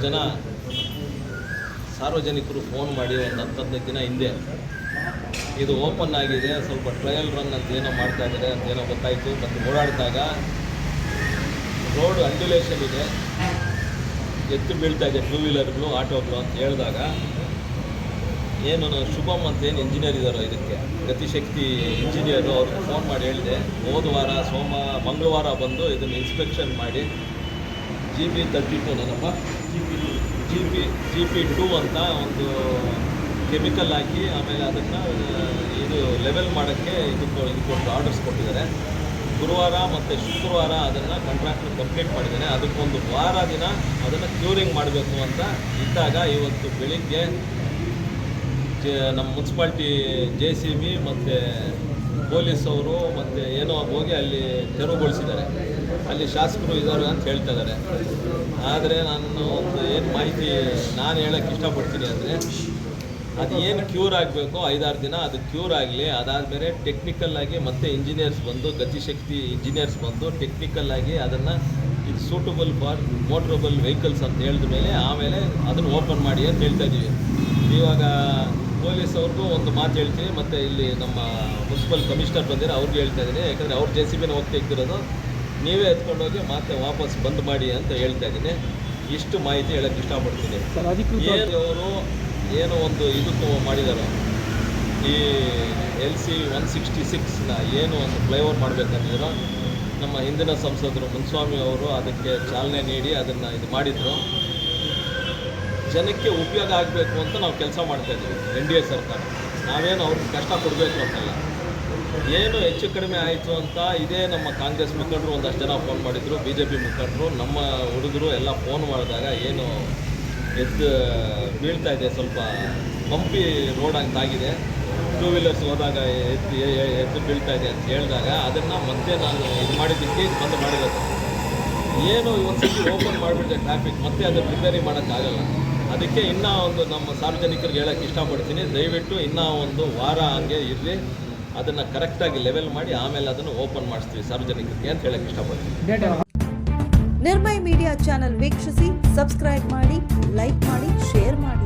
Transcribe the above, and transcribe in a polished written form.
ಜನ ಸಾರ್ವಜನಿಕರು ಫೋನ್ ಮಾಡಿ ಒಂದು 10-15 ದಿನ ಹಿಂದೆ ಇದು ಓಪನ್ ಆಗಿದೆ, ಸ್ವಲ್ಪ ಟ್ರಯಲ್ ರನ್ ಅಂತ ಏನೋ ಮಾಡ್ತಾ ಇದ್ದಾರೆ ಅಂತ ಏನೋ ಗೊತ್ತಾಯಿತು. ಮತ್ತು ಓಡಾಡಿದಾಗ ರೋಡ್ ಅಂಡ್ಯುಲೇಷನ್ ಇದೆ, ಎತ್ತು ಬೀಳ್ತಾ ಇದೆ ಟೂ ವೀಲರ್ಗಳು ಆಟೋಗಳು ಅಂತ ಹೇಳಿದಾಗ ಏನು ಶುಭಮ್ ಅಂತ ಏನು ಇಂಜಿನಿಯರ್ ಇದ್ದಾರೋ ಇದಕ್ಕೆ ಗತಿಶಕ್ತಿ ಇಂಜಿನಿಯರು ಅವ್ರಿಗೆ ಫೋನ್ ಮಾಡಿ ಹೇಳಿದೆ, ಹೋದ ವಾರ ಮಂಗಳವಾರ ಬಂದು ಇದನ್ನು ಇನ್ಸ್ಪೆಕ್ಷನ್ ಮಾಡಿ GB32 ನನಪ್ಪ GP2 ಅಂತ ಒಂದು ಕೆಮಿಕಲ್ ಹಾಕಿ ಆಮೇಲೆ ಅದನ್ನು ಇದು ಲೆವೆಲ್ ಮಾಡೋಕ್ಕೆ ಇದಕ್ಕೆ ಆರ್ಡರ್ಸ್ ಕೊಟ್ಟಿದ್ದಾರೆ. ಗುರುವಾರ ಮತ್ತು ಶುಕ್ರವಾರ ಅದನ್ನು ಕಾಂಟ್ರಾಕ್ಟ್ರು ಕಂಪ್ಲೀಟ್ ಮಾಡಿದ್ದೇನೆ. ಅದಕ್ಕೊಂದು ವಾರ ದಿನ ಅದನ್ನು ಕ್ಯೂರಿಂಗ್ ಮಾಡಬೇಕು ಅಂತ ಇದ್ದಾಗ ಇವತ್ತು ಬೆಳಿಗ್ಗೆ ನಮ್ಮ ಮುನ್ಸಿಪಾಲ್ಟಿ JCB ಮತ್ತು ಪೊಲೀಸವರು ಮತ್ತು ಏನೋ ಹೋಗಿ ಅಲ್ಲಿ ತೆರವುಗೊಳಿಸಿದ್ದಾರೆ. ಅಲ್ಲಿ ಶಾಸಕರು ಇದ್ದಾರೆ ಅಂತ ಹೇಳ್ತಾ ಇದ್ದಾರೆ. ಆದರೆ ನಾನು ಒಂದು ಏನು ಮಾಹಿತಿ ನಾನು ಹೇಳೋಕ್ಕೆ ಇಷ್ಟಪಡ್ತೀನಿ ಅಂದರೆ, ಅದು ಏನು ಕ್ಯೂರ್ ಆಗಬೇಕು 5-6 ದಿನ ಅದು ಕ್ಯೂರ್ ಆಗಲಿ. ಅದಾದಮೇಲೆ ಟೆಕ್ನಿಕಲ್ಲಾಗಿ ಮತ್ತು ಇಂಜಿನಿಯರ್ಸ್ ಬಂದು ಗತಿಶಕ್ತಿ ಇಂಜಿನಿಯರ್ಸ್ ಬಂದು ಟೆಕ್ನಿಕಲ್ಲಾಗಿ ಅದನ್ನು ಇದು ಸೂಟಬಲ್ ಫಾರ್ ಮೋಟ್ರಬಲ್ ವೆಹಿಕಲ್ಸ್ ಅಂತ ಹೇಳಿದ ಮೇಲೆ ಆಮೇಲೆ ಅದನ್ನು ಓಪನ್ ಮಾಡಿ ಅಂತ ಹೇಳ್ತಾ ಇದ್ದೀವಿ. ಇವಾಗ ಪೊಲೀಸವ್ರಿಗೂ ಒಂದು ಮಾತು ಹೇಳ್ತೀನಿ, ಮತ್ತು ಇಲ್ಲಿ ನಮ್ಮ ಮುನ್ಸಿಪಲ್ ಕಮಿಷನರ್ ಬಂದಿರೋ ಅವ್ರಿಗೆ ಹೇಳ್ತಾ ಇದ್ದೀನಿ. ಯಾಕಂದರೆ ಅವ್ರು JCBನ ಹೋಗ್ತಾ ಇದ್ದಿರೋದು, ನೀವೇ ಎತ್ಕೊಂಡೋಗಿ ಮತ್ತೆ ವಾಪಸ್ ಬಂದ್ ಮಾಡಿ ಅಂತ ಹೇಳ್ತಾ ಇದ್ದೀನಿ. ಇಷ್ಟು ಮಾಹಿತಿ ಹೇಳೋಕ್ಕೆ ಇಷ್ಟಪಡ್ತೀನಿ. ಅವರು ಏನೋ ಒಂದು ಇದಕ್ಕೂ ಮಾಡಿದಾರೋ, ಈ LC 166ನ ಏನು ಒಂದು ಫ್ಲೈಓವರ್ ಮಾಡಬೇಕಂತಿದ್ರು, ನಮ್ಮ ಹಿಂದಿನ ಸಂಸದರು ಮುನ್ಸ್ವಾಮಿ ಅವರು ಅದಕ್ಕೆ ಚಾಲನೆ ನೀಡಿ ಅದನ್ನು ಇದು ಮಾಡಿದರು. ಜನಕ್ಕೆ ಉಪಯೋಗ ಆಗಬೇಕು ಅಂತ ನಾವು ಕೆಲಸ ಮಾಡ್ತಾಯಿದ್ದೀವಿ. NDA ಸರ್ಕಾರ ನಾವೇನು ಅವ್ರಿಗೆ ಕಷ್ಟ ಕೊಡಬೇಕು ಅಂತಲ್ಲ. ಏನು ಹೆಚ್ಚು ಕಡಿಮೆ ಆಯಿತು ಅಂತ ಇದೇ ನಮ್ಮ ಕಾಂಗ್ರೆಸ್ ಮುಖಂಡರು ಒಂದಷ್ಟು ಜನ ಫೋನ್ ಮಾಡಿದರು, BJP ಮುಖಂಡರು, ನಮ್ಮ ಹುಡುಗರು ಎಲ್ಲ ಫೋನ್ ಮಾಡಿದಾಗ ಏನು ಎದ್ದು ಬೀಳ್ತಾ ಇದೆ, ಸ್ವಲ್ಪ ಬಂಪಿ ರೋಡ್ ಅಂತಾಗಿದೆ, ಟೂ ವೀಲರ್ಸ್ ಹೋದಾಗ ಎದ್ದು ಬೀಳ್ತಾ ಇದೆ ಅಂತ ಹೇಳಿದಾಗ ಅದನ್ನು ಮತ್ತೆ ನಾನು ಇದು ಮಾಡಿದ್ದಕ್ಕೆ ಇದು ಬಂದು ಮಾಡಿರೋದು. ಏನು ಒಂದು ಸತಿ ಓಪನ್ ಮಾಡಿಬಿಟ್ಟೆ ಟ್ರಾಫಿಕ್, ಮತ್ತೆ ಅದನ್ನು ರಿಪೇರಿ ಮಾಡೋಕ್ಕಾಗಲ್ಲ. ಅದಕ್ಕೆ ಇನ್ನೂ ಒಂದು ನಮ್ಮ ಸಾರ್ವಜನಿಕರಿಗೆ ಹೇಳೋಕ್ಕೆ ಇಷ್ಟಪಡ್ತೀನಿ, ದಯವಿಟ್ಟು ಇನ್ನೂ ಒಂದು ವಾರ ಹಂಗೆ ಇರಲಿ, ಅದನ್ನು ಕರೆಕ್ಟಾಗಿ ಲೆವೆಲ್ ಮಾಡಿ ಆಮೇಲೆ ಅದನ್ನು ಓಪನ್ ಮಾಡಿಸ್ತೀವಿ ಸಾರ್ವಜನಿಕರಿಗೆ ಅಂತ ಹೇಳೋಕ್ಕೆ ಇಷ್ಟಪಡ್ತೀನಿ. ನಿರ್ಮಯ್ ಮೀಡಿಯಾ ಚಾನೆಲ್ ವೀಕ್ಷಿಸಿ, ಸಬ್ಸ್ಕ್ರೈಬ್ ಮಾಡಿ, ಲೈಕ್ ಮಾಡಿ, ಶೇರ್ ಮಾಡಿ.